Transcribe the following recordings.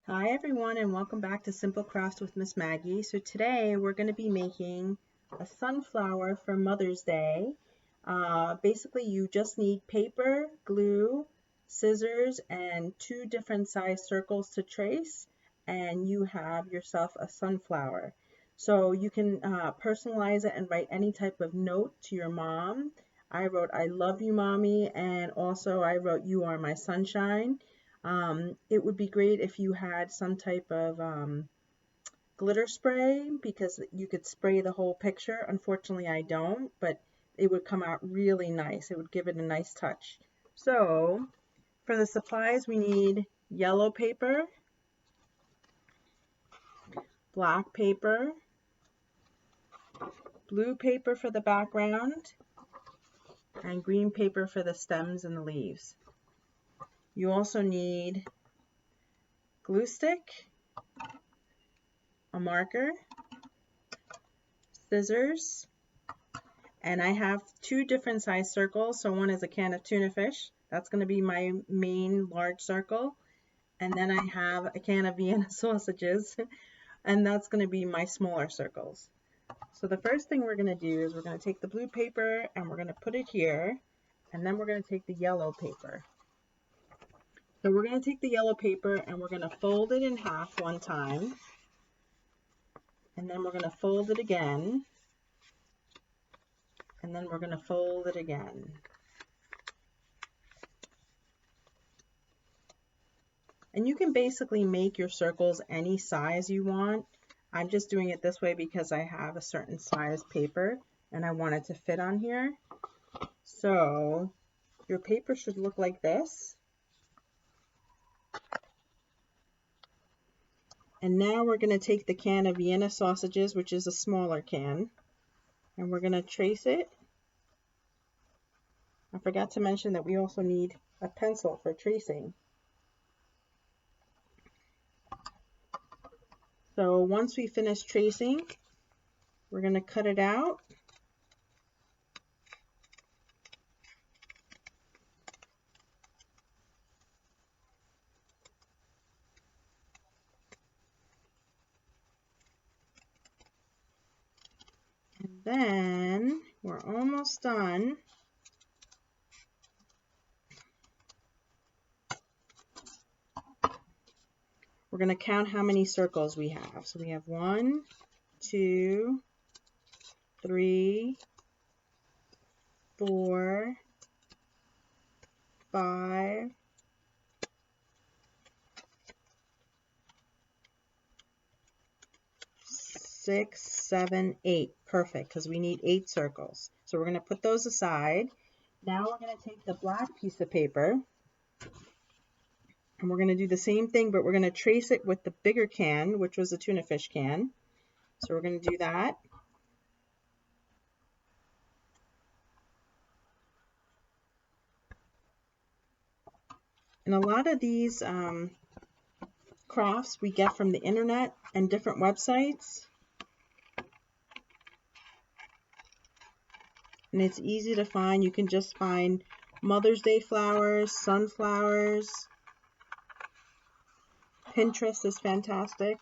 Hi everyone and welcome back to Simple Crafts with Ms Maggie. So today we're going to be making a sunflower for Mother's Day. Basically you just need paper, glue, scissors, and two different size circles to trace, and you have yourself a sunflower. So you can personalize it and write any type of note to your mom. I wrote, "I love you, Mommy," and also I wrote, "You are my sunshine." It would be great if you had some type of glitter spray because you could spray the whole picture. Unfortunately, I don't, but it would come out really nice. It would give it a nice touch. So for the supplies, we need yellow paper, black paper, blue paper for the background, and green paper for the stems and the leaves. You also need glue stick, a marker, scissors, and I have two different size circles. So one is a can of tuna fish. That's going to be my main large circle. And then I have a can of Vienna sausages, and that's going to be my smaller circles. So the first thing we're going to do is we're going to take the blue paper and we're going to put it here, and then we're going to take the yellow paper. So we're going to take the yellow paper and we're going to fold it in half one time, and then we're going to fold it again, and then we're going to fold it again. And you can basically make your circles any size you want. I'm just doing it this way because I have a certain size paper and I want it to fit on here. So your paper should look like this. And now we're going to take the can of Vienna sausages, which is a smaller can, and we're going to trace it. I forgot to mention that we also need a pencil for tracing. So once we finish tracing, we're going to cut it out. And then we're almost done. We're going to count how many circles we have. So we have 1, 2, 3, 4, 5, 6, 7, 8. Perfect, because we need 8 circles. So we're going to put those aside. Now we're going to take the black piece of paper and we're going to do the same thing, but we're going to trace it with the bigger can, which was the tuna fish can. So we're going to do that. And a lot of these crafts we get from the internet and different websites. And it's easy to find. You can just find Mother's Day flowers, sunflowers. Pinterest is fantastic.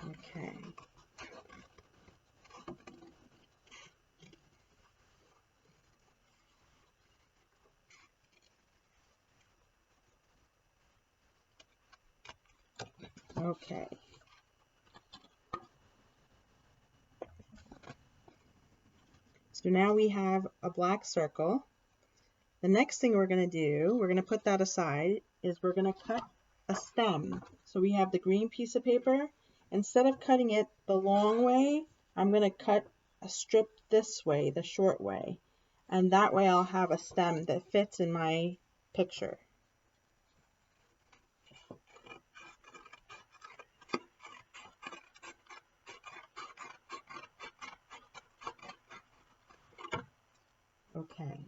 Okay. Okay. So now we have a black circle. The next thing we're going to do, we're going to put that aside, is we're going to cut a stem. So we have the green piece of paper. Instead of cutting it the long way, I'm going to cut a strip this way, the short way. And that way I'll have a stem that fits in my picture. Okay.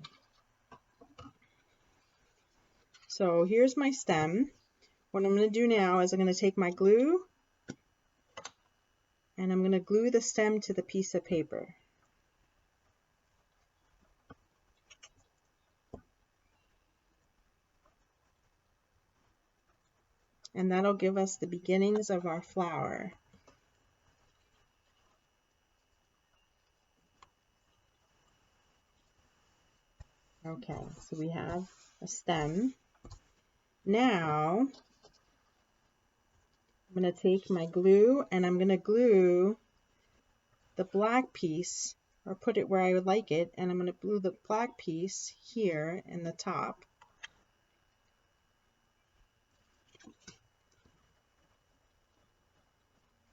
So here's my stem. What I'm going to do now is I'm going to take my glue and I'm going to glue the stem to the piece of paper. and that'll give us the beginnings of our flower. Okay, so we have a stem. Now, I'm going to take my glue and I'm going to glue the black piece, or put it where I would like it, and I'm going to glue the black piece here in the top.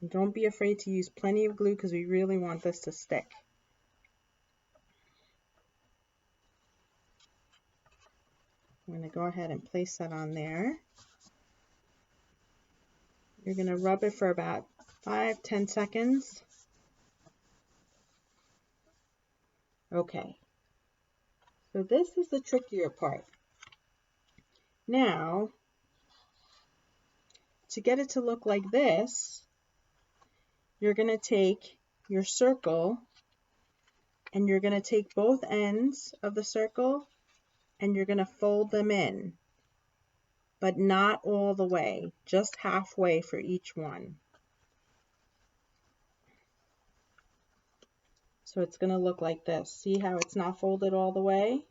And don't be afraid to use plenty of glue because we really want this to stick. I'm going to go ahead and place that on there. You're going to rub it for about 5-10 seconds. Okay, so this is the trickier part. Now, to get it to look like this, you're going to take your circle and you're going to take both ends of the circle and you're going to fold them in, but not all the way, just halfway for each one. So it's going to look like this. See how it's not folded all the way?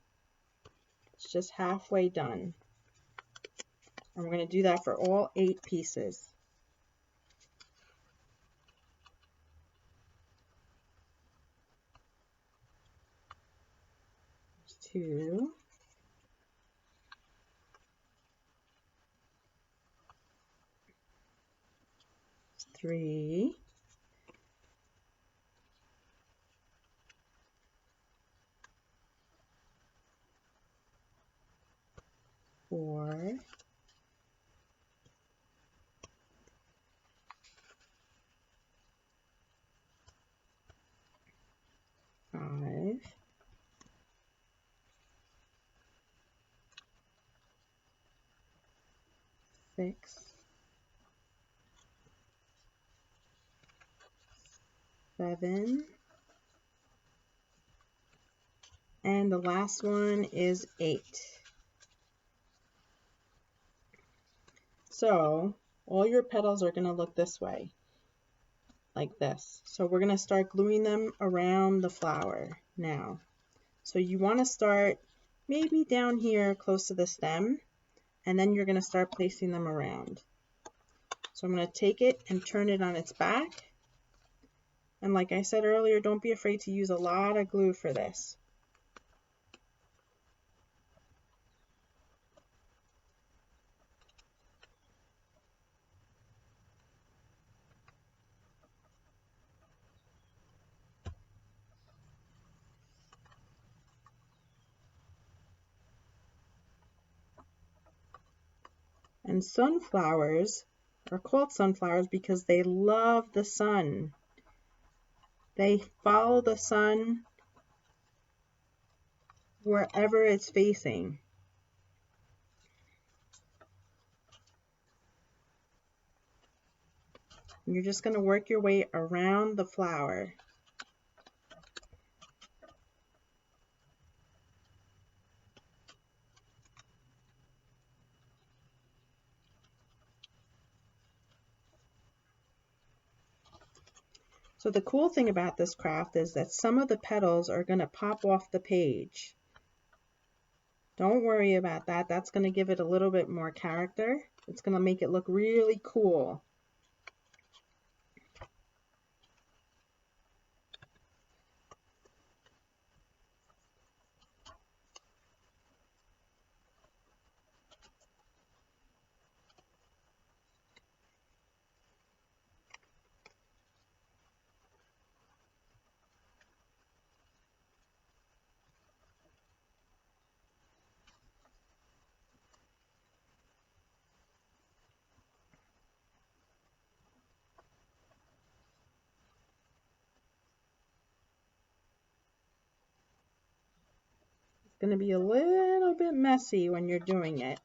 It's just halfway done. And we're going to do that for all 8 pieces. 2, 3, 4, 5, 6, 7, and the last one is 8. So all your petals are going to look this way, like this. So we're going to start gluing them around the flower now. So you want to start maybe down here close to the stem, and then you're going to start placing them around. So I'm going to take it and turn it on its back. And like I said earlier, don't be afraid to use a lot of glue for this. And sunflowers are called sunflowers because they love the sun. They follow the sun wherever it's facing. And you're just going to work your way around the flower. So the cool thing about this craft is that some of the petals are going to pop off the page. Don't worry about that. That's going to give it a little bit more character. It's going to make it look really cool. It's going to be a little bit messy when you're doing it.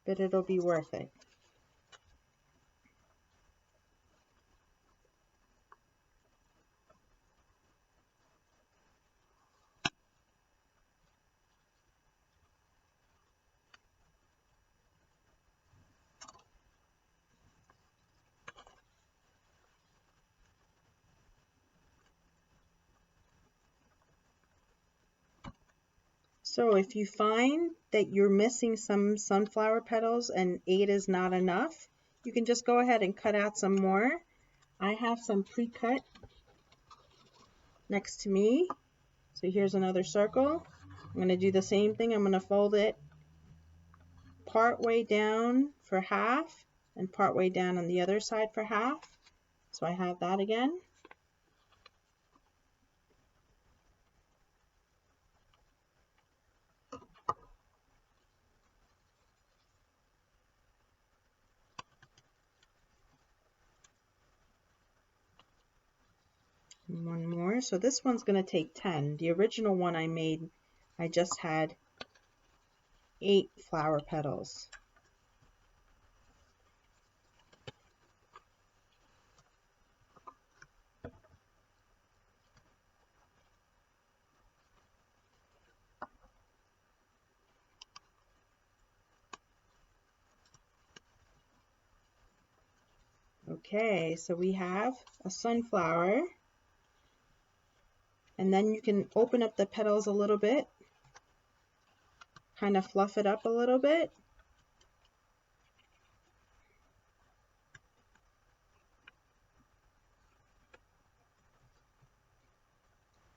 But it'll be worth it. So if you find that you're missing some sunflower petals and 8 is not enough, you can just go ahead and cut out some more. I have some pre-cut next to me. So here's another circle. I'm going to do the same thing. I'm going to fold it part way down for half and part way down on the other side for half. So I have that again. And one more. So this one's going to take 10. The original one I made, I just had 8 flower petals. Okay, so we have a sunflower, and then you can open up the petals a little bit, kind of fluff it up a little bit.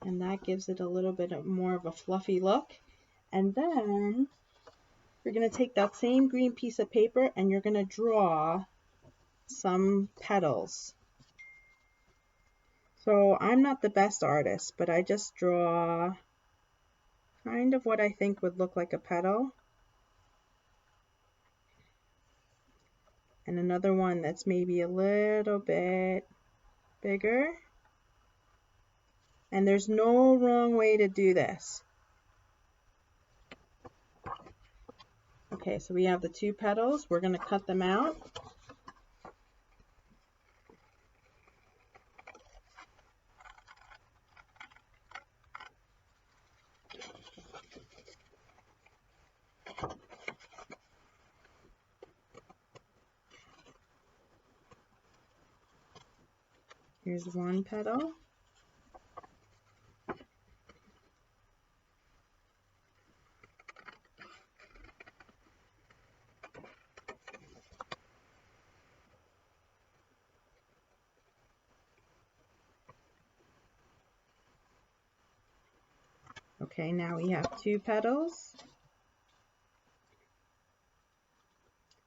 And that gives it a little bit more of a fluffy look. And then you're going to take that same green piece of paper and you're going to draw some petals. So I'm not the best artist, but I just draw kind of what I think would look like a petal. And another one that's maybe a little bit bigger. And there's no wrong way to do this. Okay, so we have the 2 petals. We're going to cut them out. Here's one petal. Okay, now we have 2 petals.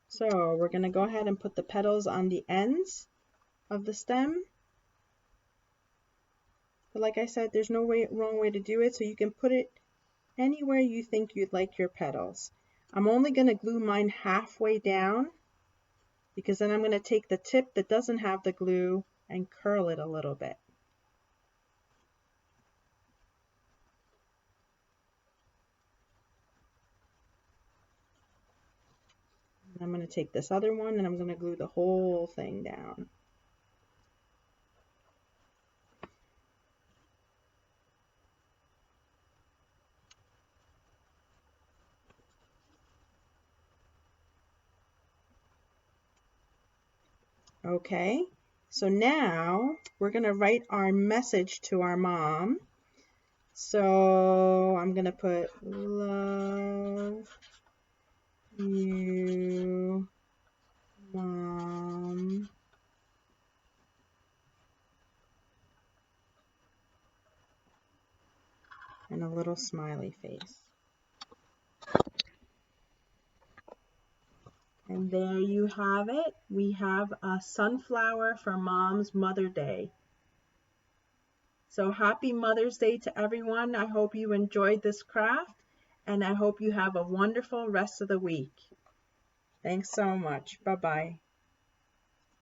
So we're going to go ahead and put the petals on the ends of the stem. But like I said, there's no wrong way to do it, so you can put it anywhere you think you'd like your petals. I'm only going to glue mine halfway down because then I'm going to take the tip that doesn't have the glue and curl it a little bit. And I'm going to take this other one and I'm going to glue the whole thing down. Okay, so now we're going to write our message to our mom. So I'm going to put love you, Mom. And a little smiley face. And there you have it. We have a sunflower for Mom's Mother Day. So happy Mother's Day to everyone. I hope you enjoyed this craft, and I hope you have a wonderful rest of the week. Thanks so much. Bye-bye.